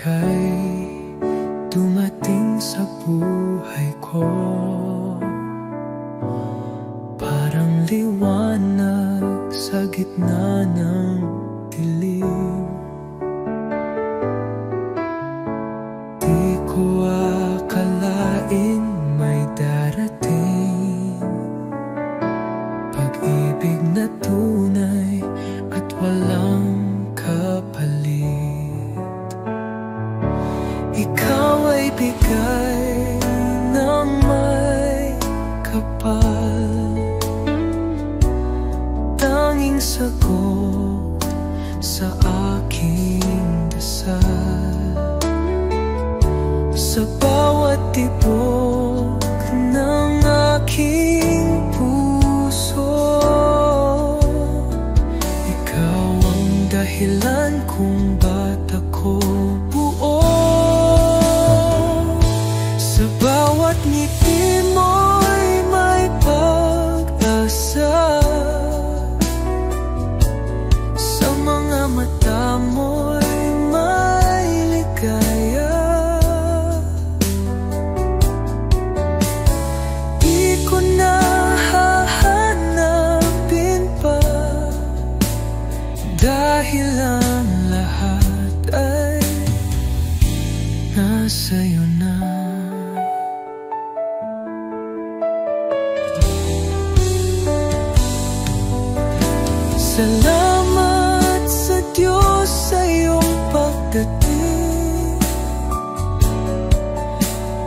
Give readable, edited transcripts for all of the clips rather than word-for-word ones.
ika'y dumating sa buhay ko. Parang liwanag sa gitna ng dilim. Di ko akalain may darating pag-ibig na tunay at walang kapalit. Ikaw ay bigay ng may kapal, tanging sagot sa aking dasal. Sa bawat tibok ng aking puso, ikaw ang dahilan kung ba't ako buo. Sa bawat ngiti mo'y may pag-asa, sa mga mata mo'y may ligaya. Di ko na hahanapin pa, dahil ang lahat ay nasa'yo na. Salamat sa Diyos sa iyong pagdating.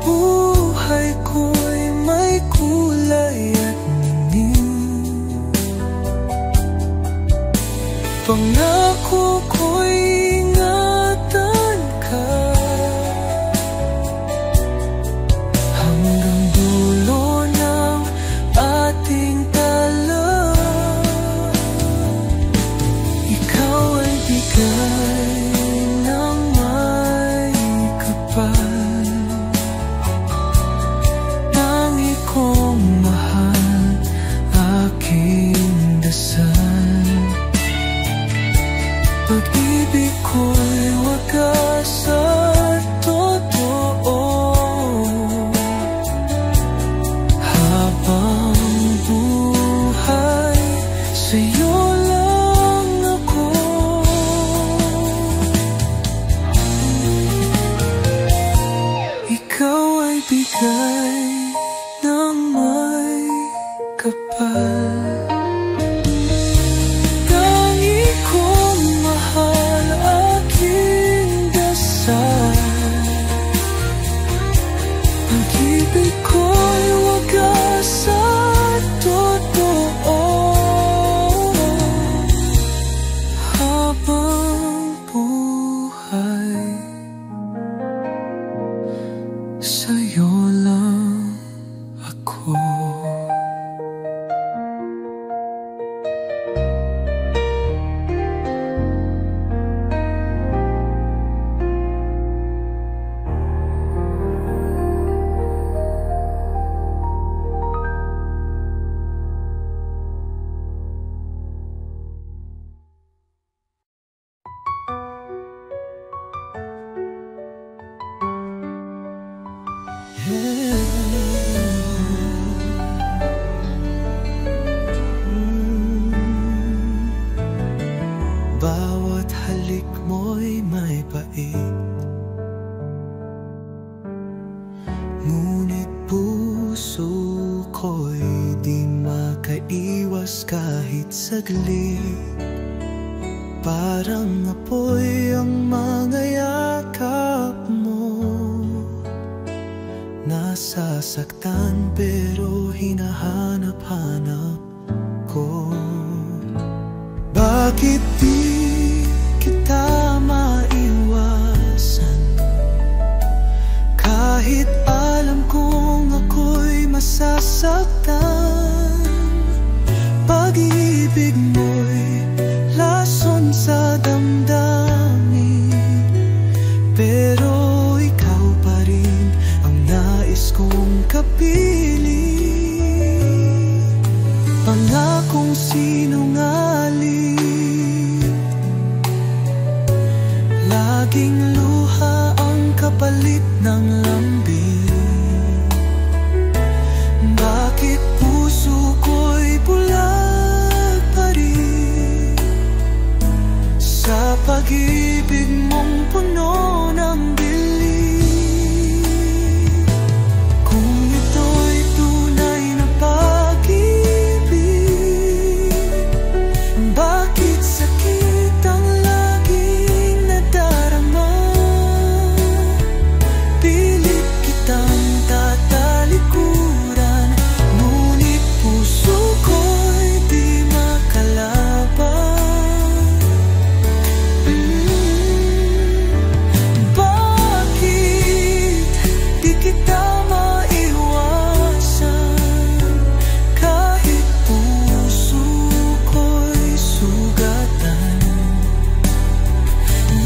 Buhay ko'y may kulay at ningning. Pangako ko'y ingatan ka hanggang dulo ng ating bigay ng may kapal, tangi kong mahal, aking dasal. Pag-ibig ko'y wagas at totoo, habang buhay sa'yo lang ako. Ikaw ay bigay ng may kapal, tangi kong mahal, aking dasal. Pag-ibig ko'y wagas at totoo, habang buhay sa'yo lang ako. Bawat halik mo'y may pait, ngunit puso ko'y di makaiwas kahit saglit. Parang apoy ang mga yakap mo, nasasaktan pero hinahanap-hanap ko. Bakit di kita maiwasan, kahit alam kong ako'y masasaktan? Pag-ibig mo'y lason sa damdamin, pero ikaw pa rin ang nais kong kapiling. Pangakong sinungaling, laging luha kapalit ng lambing? Bakit puso ko'y bulag pa rin sa pag-ibig mong puno ng dilim? Kung ito'y tunay na pag-ibig, bakit sakit ang laging nadarama? Pilit kitang tatalikuran, ngunit puso ko'y di makalaban. Bakit di kita maiwasan, kahit puso ko'y sugatan?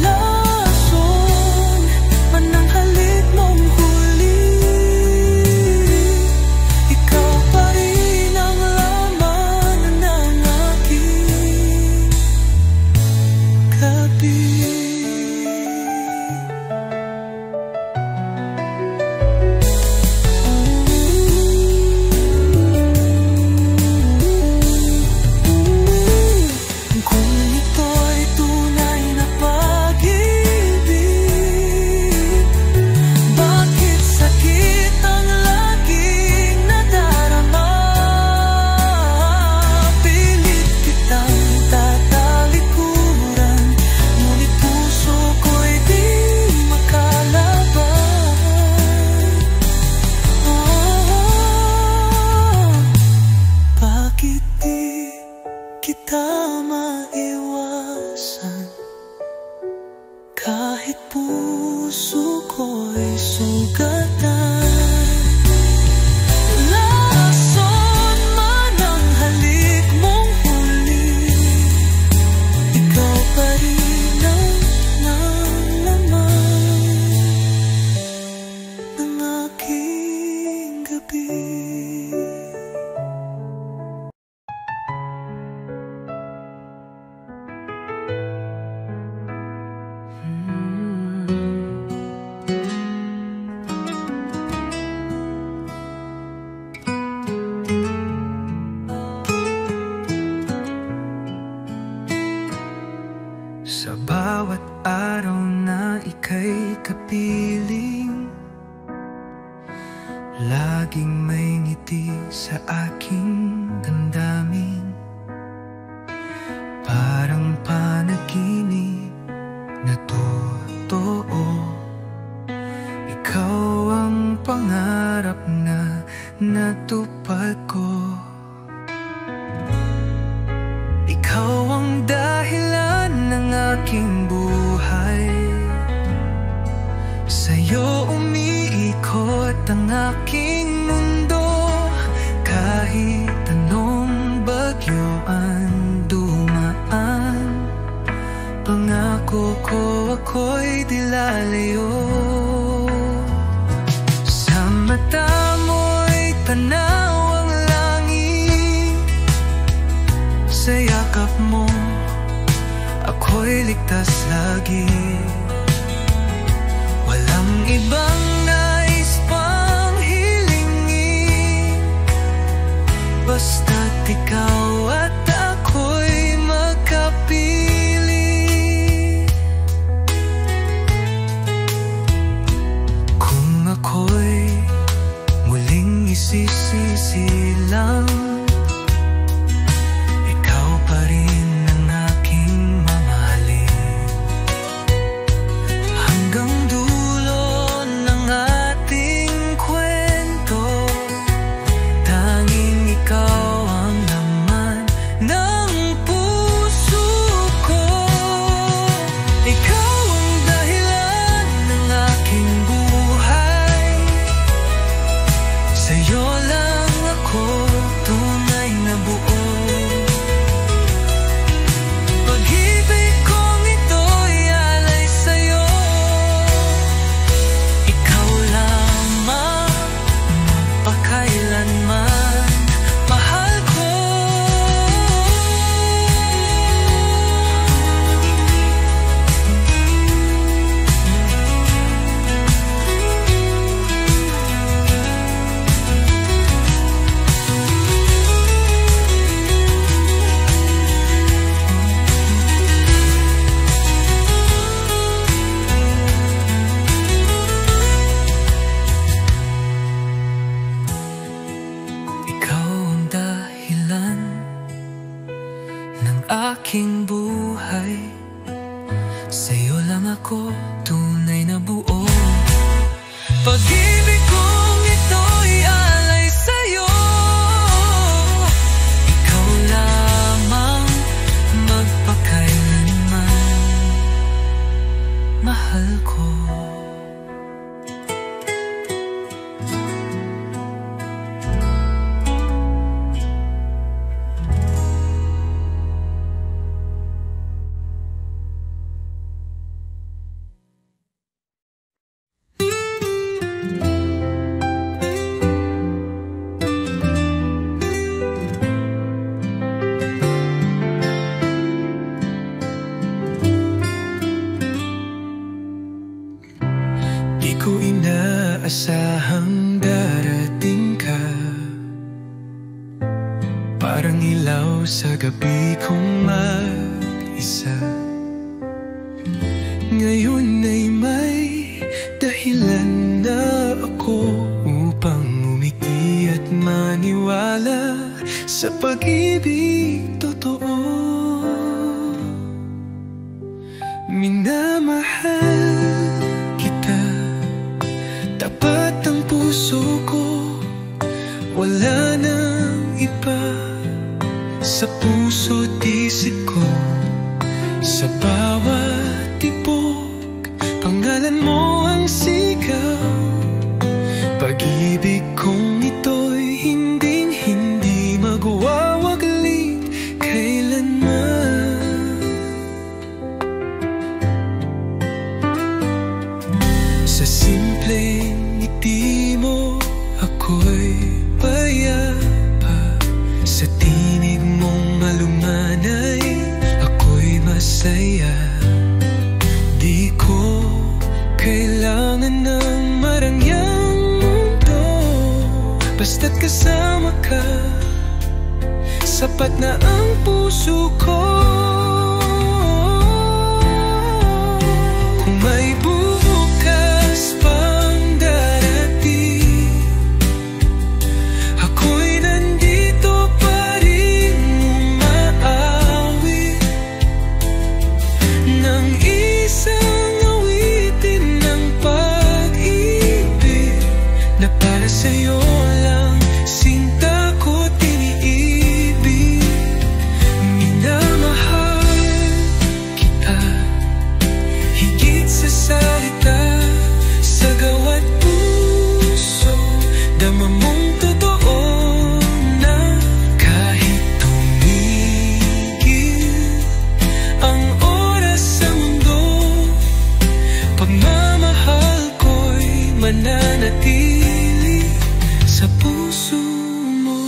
Lason man ang halik mong huli, ikaw pa rin ang laman ng aking gabi. Kung ito'y tunay na pag-ibig, bakit sakit ang laging nadarama? Pilit kitang tatalikuran, ngunit puso ko'y di makalaban. Bakit di kita maiwasan, kahit puso ko'y sugatan? Lason man ang halik mong huli, ikaw pa rin ang laman ng aking gabi. Sa bawat araw na ika'y kapiling, laging may ngiti sa aking damdamin. Parang panaginip na totoo, ikaw ang pangarap na natupad ko. Ikaw ang dahilan ng aking buhay, sa'yo umiikot ang aking mundo. Kahit anong bagyo ang dumaan, pangako ko ako'y di lalayo. Sa mata mo'y tanaw ang langit, sa yakap mo ako'y ligtas lagi. Walang ibang nais pang hilingin, basta't ikaw at ako'y magkapili. Kung ako'y muling isisisilang, ikaw pa rin ang aking mamahalin. Hanggang dulo ng ating kwento, tanging ikaw ang laman ko tunay na buo. Pag-ibig kong ito'y alay sa'yo. Ikaw lamang magpakailanman mahal ko. Inaasahang darating ka, parang ilaw sa gabi kong mag-isa. Ngayon ay may dahilan na ako upang umiti at maniwala sa pag-ibig totoo. Minamahal tapat ang puso ko, wala nang iba. Sa puso't isip ko, sa bawat tibok, pangalan mo ang sigaw. Pag-ibig kong ito'y hinding-hindi magwawaglit kailanman. Sa simpleng ngiti mo ako'y payapa, sa tinig mong malumanay ako'y masaya. Di ko kailangan ng marangyang mundo, basta't kasama ka, sapat na ang puso ko. Kung may bukas pang darating, ako'y nandito pa rin umaawit ng isang awitin ng pag-ibig na para sa'yo lang sinta ko tiniibig. Minamahal kita higit sa salita, sa gawa't puso dama mong totoo na kahit tumigil ang oras sa mundo, pagmamahal ko'y mananatili sa puso mo.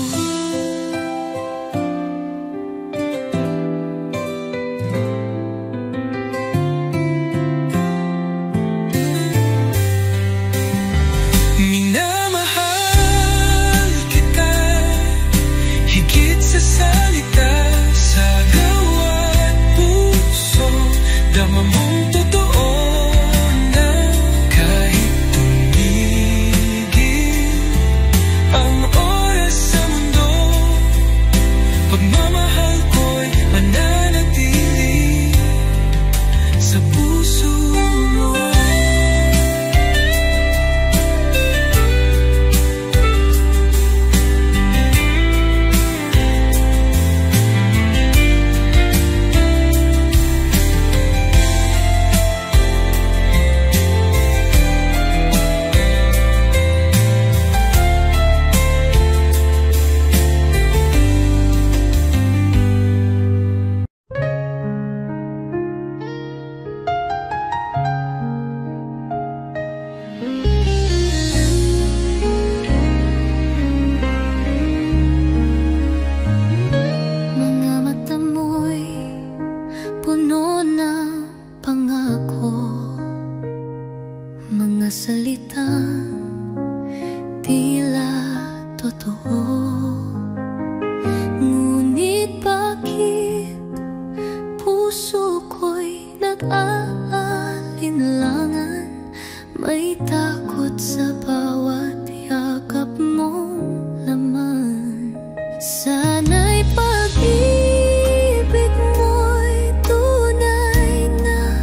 Minamahal kita higit sa salita, sa gawa't puso dama mong totoo na kahit tumigil ang oras sa mundo, pagmamahal ko'y mananatili sa puso mo. Mga mata mo'y puno ng pangako, mga salitang tila totoo. Ngunit bakit puso ko'y nag-aalinlangan? May takot sa bawat yakap mong laman. Sana'y pag-ibig mo'y tunay na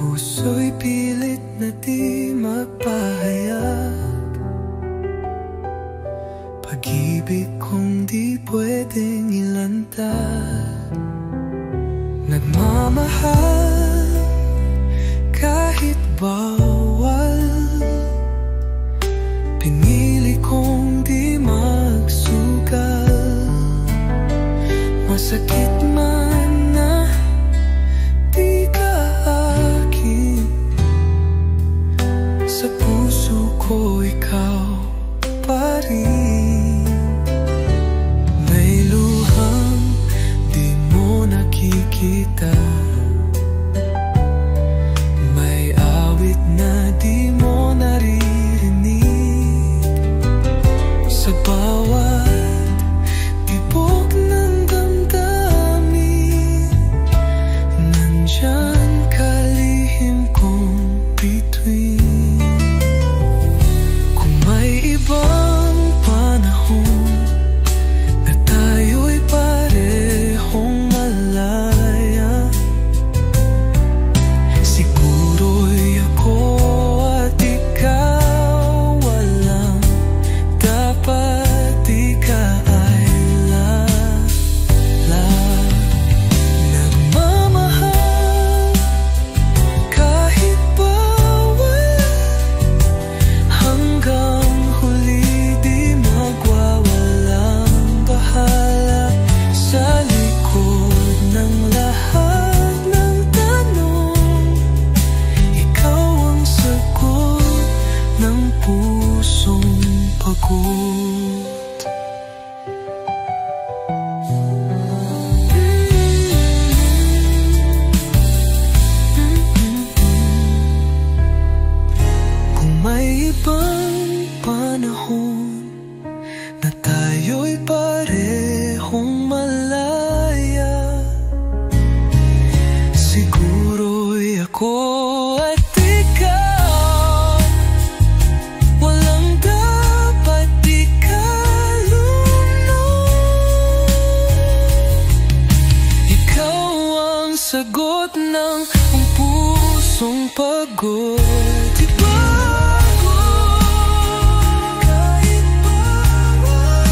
Puso'y pilit na di mapahayag, pag-ibig kong di pwedeng ilantad. Nagmamahal kahit bawal, pinili kong di magsugal. Masakit man na di ka akin, sa puso ko ikaw pa rin. May luhang di mo nakikita, may awit na di mo naririnig. Sa bawat tibok ng damdamin, nandyan ka lihim kong bituin. Kung may ibang panahon na tayo'y parehong malaya, siguro'y ako at ikaw walang dapat ikaila. Nagmamahal kahit bawal, hanggang huli di magwawalang bahala. Sa likod ng lahat ng tanong, ikaw ang sagot ng pusong pagod. Kung may ibang panahon na tayo'y parehong malaya, siguro'y ako at ikaw walang dapat ikalulong. Ikaw ang sagot ng ang pusong pagod. Kahit bawal,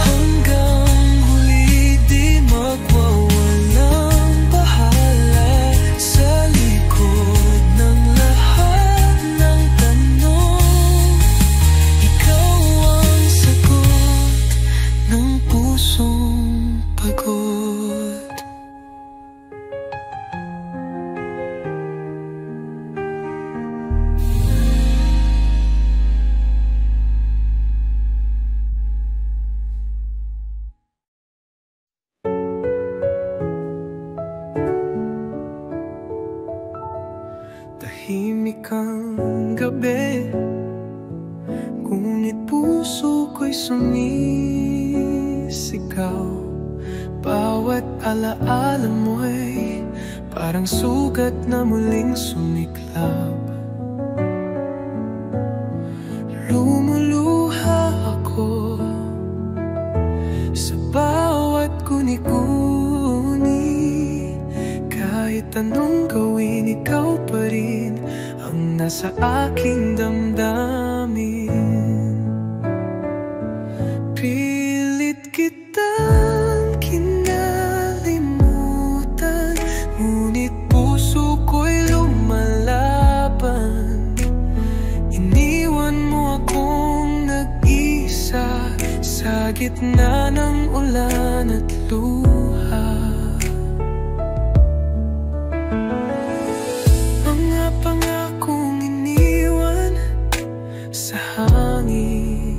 hanggang huli di magwawalang bahala. Sa likod gabi, ngunit puso ko'y sumisigaw. Bawat alaala mo'y parang sugat na muling sumiklab. Lumuluha ako sa bawat guni-guni. Kahit anong gawin, ikaw pa rin ang nasa aking damdamin. Pilit kitang kinalimutan, ngunit puso ko'y lumalaban. Iniwan mo akong nag-isa sa gitna ng ulan at luha. Mga pangakong iniwan sa hangin,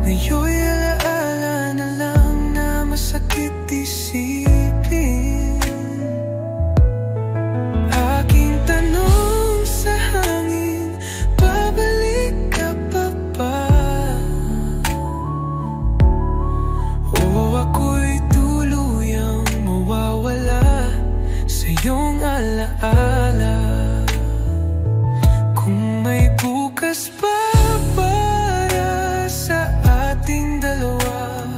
ngayon'y alaala na lang na masakit isipin. Aking tanong sa hangin, babalik ka pa ba? O ako'y tuluyang mawawala sa iyong alaala? Kung may bukas pa para sa ating dalawa,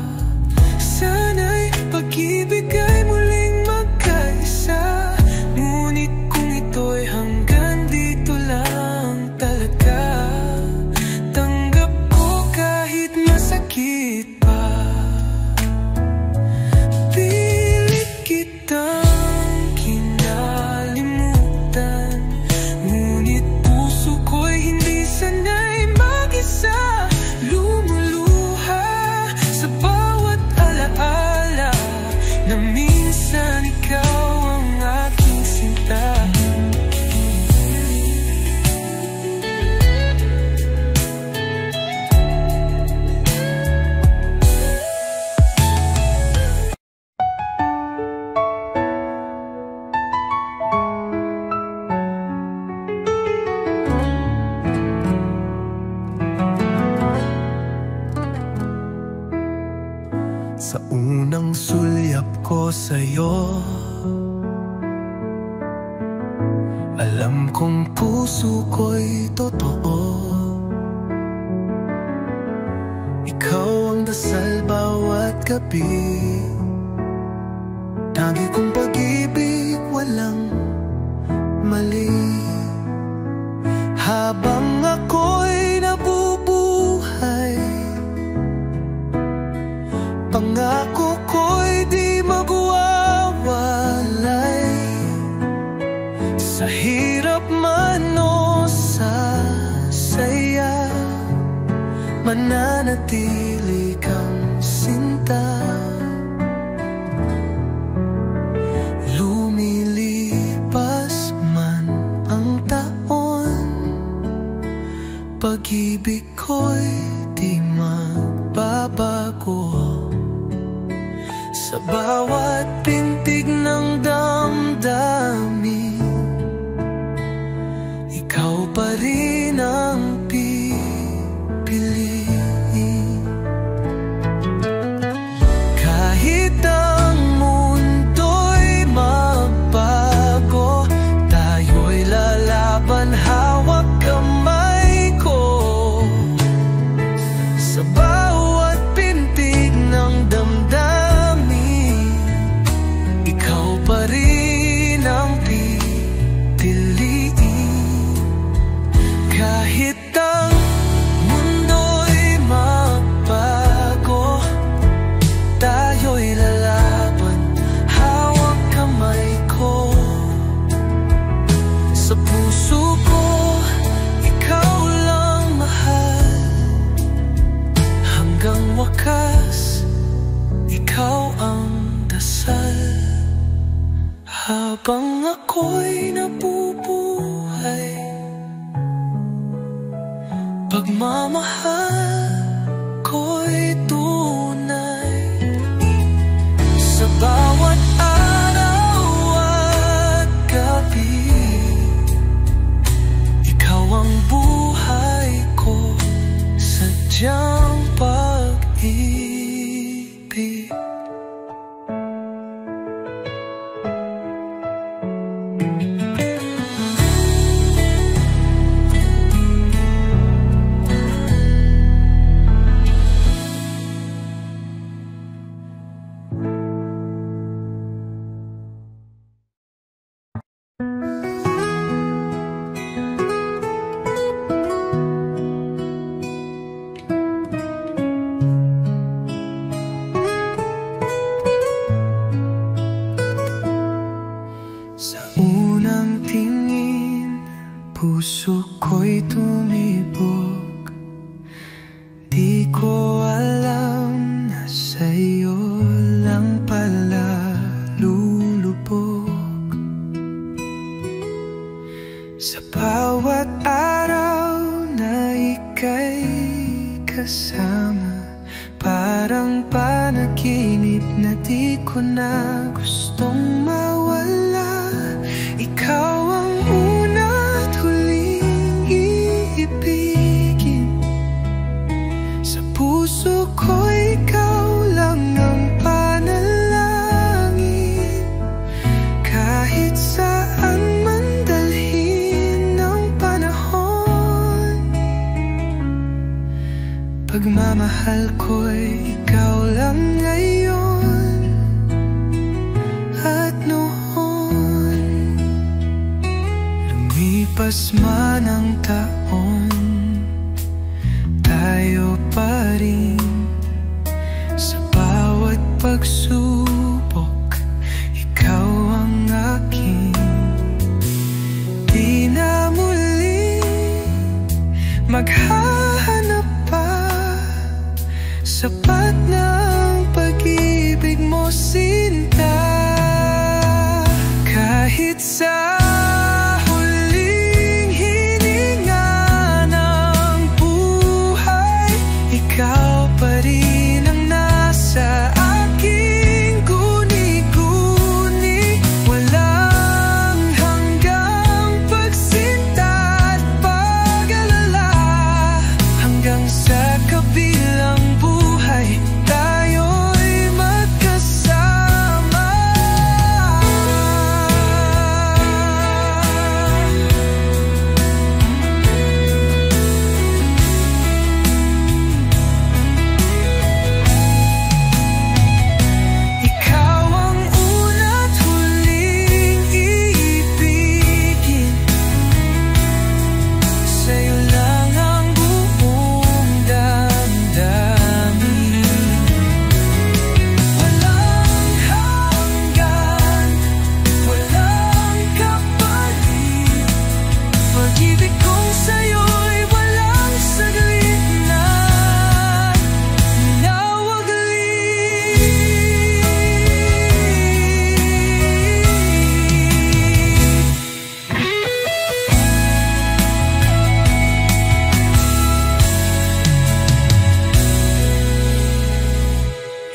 sana'y pag-ibig ay muling magkaisa. Ngunit kung ito'y hanggang dito lang talaga, tanggap ko kahit masakit pa. Pilit kitang kinalimutan, ngunit puso ko'y hindi sanay mag-isa. Lumuluha sa bawat alaala na minsan ikaw ang aking sinta. Sa unang sulyap ko sa'yo, alam kong puso ko'y totoo. Ikaw ang dasal bawat gabi, tangi kong pag-ibig walang mali. Habang ako'y nabubuhay, pangako ko'y di magwawalay. Sa hirap man o sa saya, mananatili kang sinta. Lumilipas man ang taon, pag-ibig ko'y di magbabago. Sa bawat pintig ng damdamin, ikaw pa rin ang pipiliin. Kahit ang mundo'y magbago, tayo'y lalaban, hawak kamay ko. Sa bawat pintig ng damdamin, ikaw pa rin ang pipiliin. Kahit ang mundo'y magbago, tayo'y lalaban, hawak kamay ko. Sa puso ko, ikaw lang mahal. Hanggang wakas, ikaw ang dasal. Habang ako'y nabubuhay, pagmamahal ko'y tunay. Sa bawat araw at gabi, sa'yo lang pala lulubog. Sa bawat araw na ika'y kasama, parang panaginip na di ko na gustong mawala. Ikaw ang una at huling iibigin. Sa puso ko ikaw lang ang panalangin. Kahit saan man dalhin ng panahon, pagmamahal ko'y ikaw lang ngayon at noon. Lumipas man ang taon, tayo pa rin. Sa bawat pagsubok, ikaw ang akin. Di na muli maghahanap pa, sapat ng pag-ibig mo, sinta. Kahit sa huling hininga ng buhay, ikaw pa rin ang nasa aking guni-guni. Walang hanggang pagsinta at pag-alala, hanggang sa kabilang buhay tayo'y magkasama. Ikaw ang una't huling iibigin. Sa'yo lang ang buong damdamin. Walang hanggan, walang kapalit. Pag-ibig kong sa'yo'y walang saglit na nawaglit.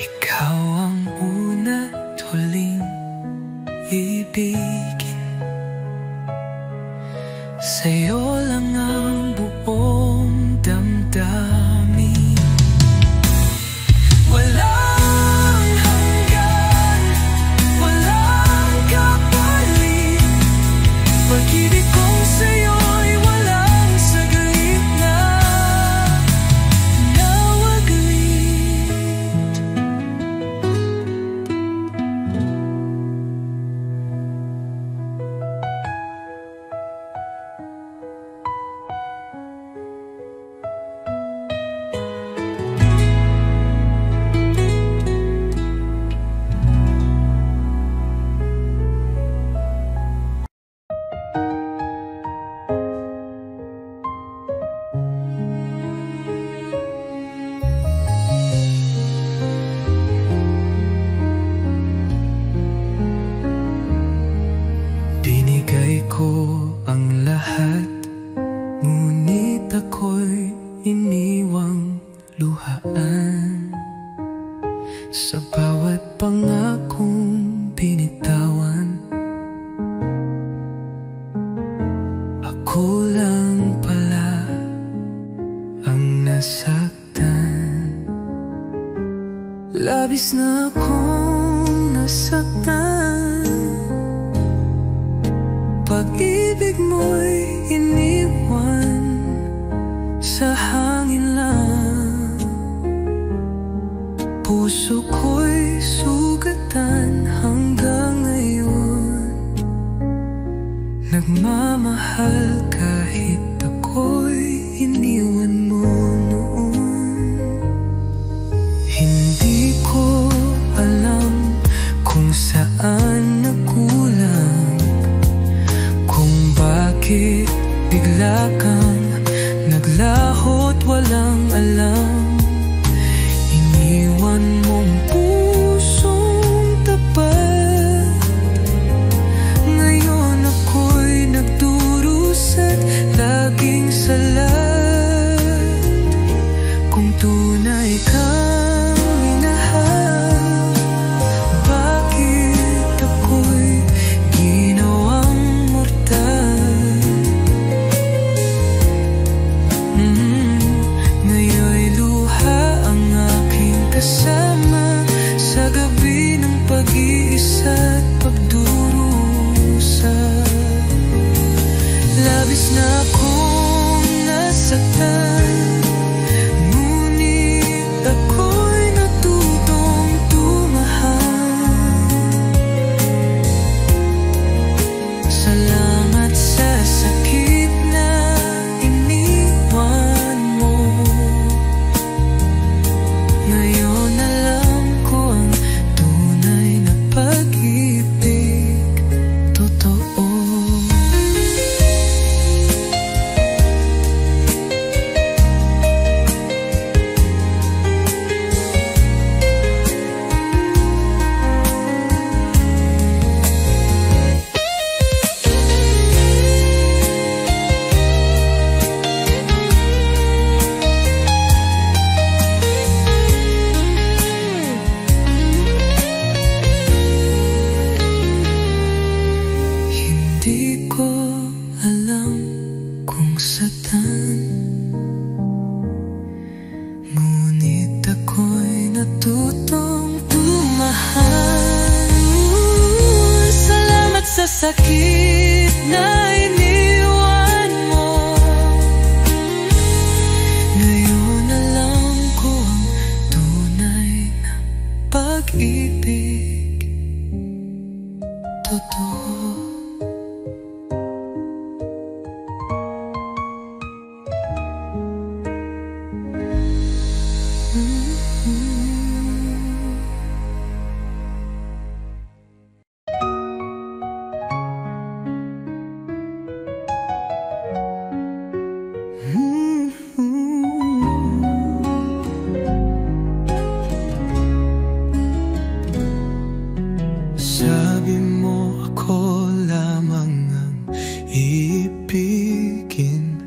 Ikaw ang una't huling ibigin. Sa'yo lang ang buong damdamin. Walang hanggan, walang kapalit. Pag-ibig kong sa'yo'y walang saglit na nawaglit. Binigay ko ang lahat, ngunit ako'y iniwang luhaan. Sa bawat pangakong binitawan, ako lang pala ang nasaktan. Labis na akong nasaktan. Pag-ibig mo'y iniwan sa hangin lang. Puso ko'y sugatan hanggang ngayon. Nagmamahal kahit ako'y iniwan mo noon. Hindi ko alam kung saan nagkulang, kung bakit bigla kang naglaho't walang alam. Iniwan mong gabi ng pag-iisa at pagdurusa. Labis na akong nasaktan, ngunit ako'y natutong tumahal. Salamat sa sakit na iniwan mo. Ngayon alam ko ang tunay na pag-ibig, totoo. Hindi ko alam kung saan, ngunit ako'y natutong tumahal. Salamat sa sakit na iniwan mo. Ngayon alam ko ang tunay na pag-ibig, totoo. Sabi mo ako lamang ang ibigin,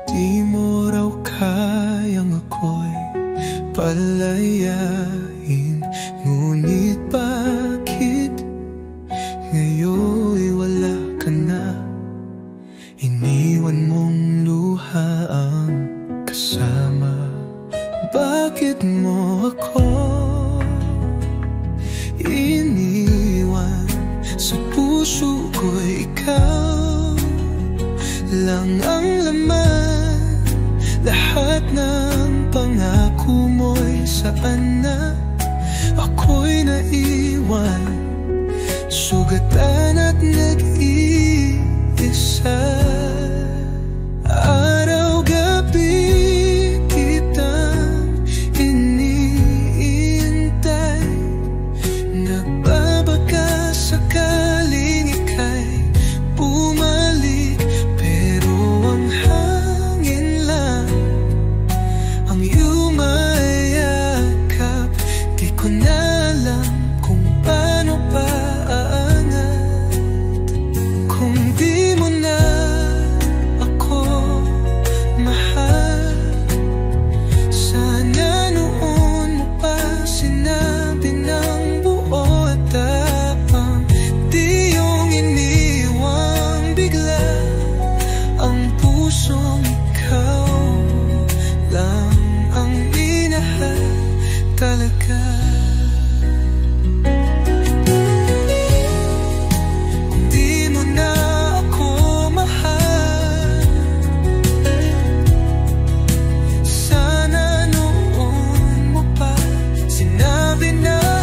di mo raw kayang ako'y palayain. Ngunit bakit ngayon'y wala ka na? Iniwan mong luha ang kasama. Bakit mo ako iniwan? Sa puso ko'y ikaw lang ang laman. Lahat ng pangako mo'y saan na? Ako'y naiwan, sugatan at nag-iisa. Araw-gabi kitang iniintay, nagbabaka sakaling ika'y bumalik. Pero ang hangin lang ang iyong mayakap. Di ko na alam kung paano pa aangat kung di mo na ako mahal. Sana noon mo pa sinabi ng buo at tapang, di yung iniwang bigla ang pusong ikaw lang ang minahal talaga. Kung di mo na ako mahal, sana noon mo pa sinabi na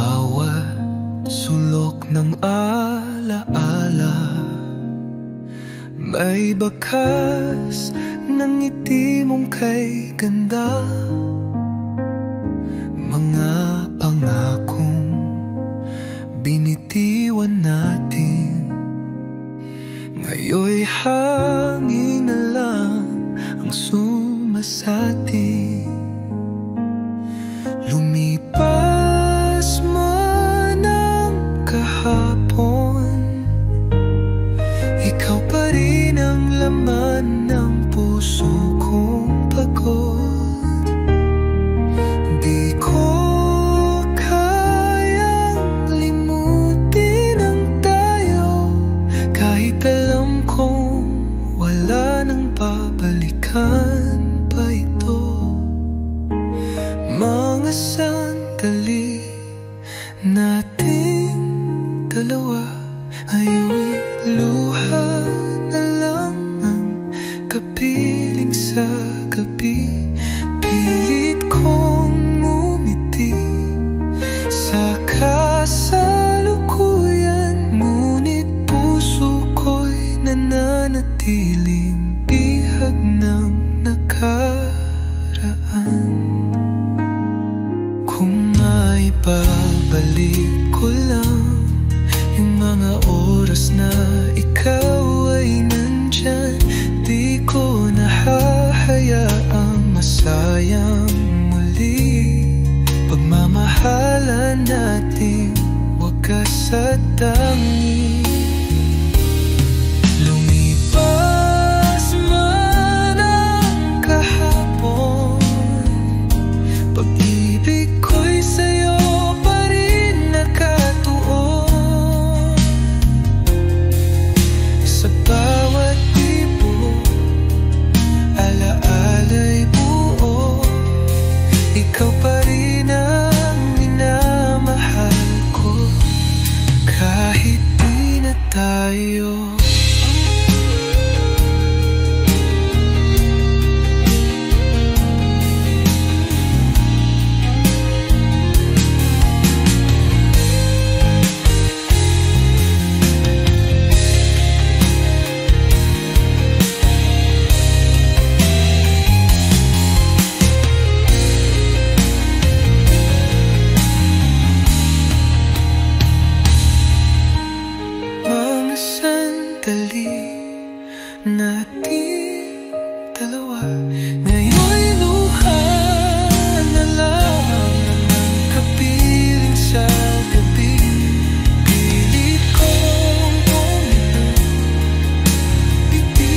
bawat sulok ng alaala, may bakas ng ngiti mong kay ganda. Mga pangakong binitiwan natin, ngayon'y hangin na lang ang sumasati. Lumipas man ang kahapon, ikaw pa rin ang laman ng puso kong pagod. Di ko kayang limutin ang tayo, kahit alam kong wala nang babalikan pa ito. Mga sandali nating dalawa ayo'y luha na lang ang kapiling sa gabi. Pilit kong ngumiti sa kasalukuyan, ngunit puso ko'y nananatiling bihag ng nakaraan. Kung maibabalik ko lang yung mga oras na ikaw ay nandyan, di ko nahahayaang masayang muli pagmamahalan nating wagas at tangi. Lumipas man ang kahapon, pag-ibig ko'y sa'yo pa rin nakatuon. Sa bawat tibok, alaala'y buo, ikaw pa rin ang minamahal ko, kahit di na tayo. Nating dalawa ngayon'y luha na lang ang kapiling sa gabi. Pilit kong ngumiti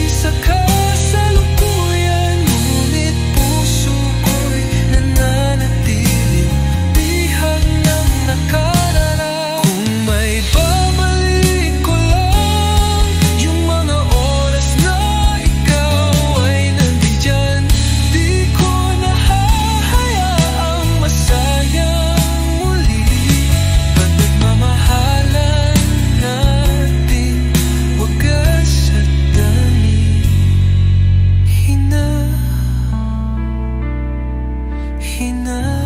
sa kasalukuyan, ngunit puso ko'y nananatiling bihag ng nakararaan. Kung may babalik ko lang yung mga oras na ikaw ay nandiyan, di ko nahahayaang masayang muli pagmamahalan natin wagas at tangi. Hina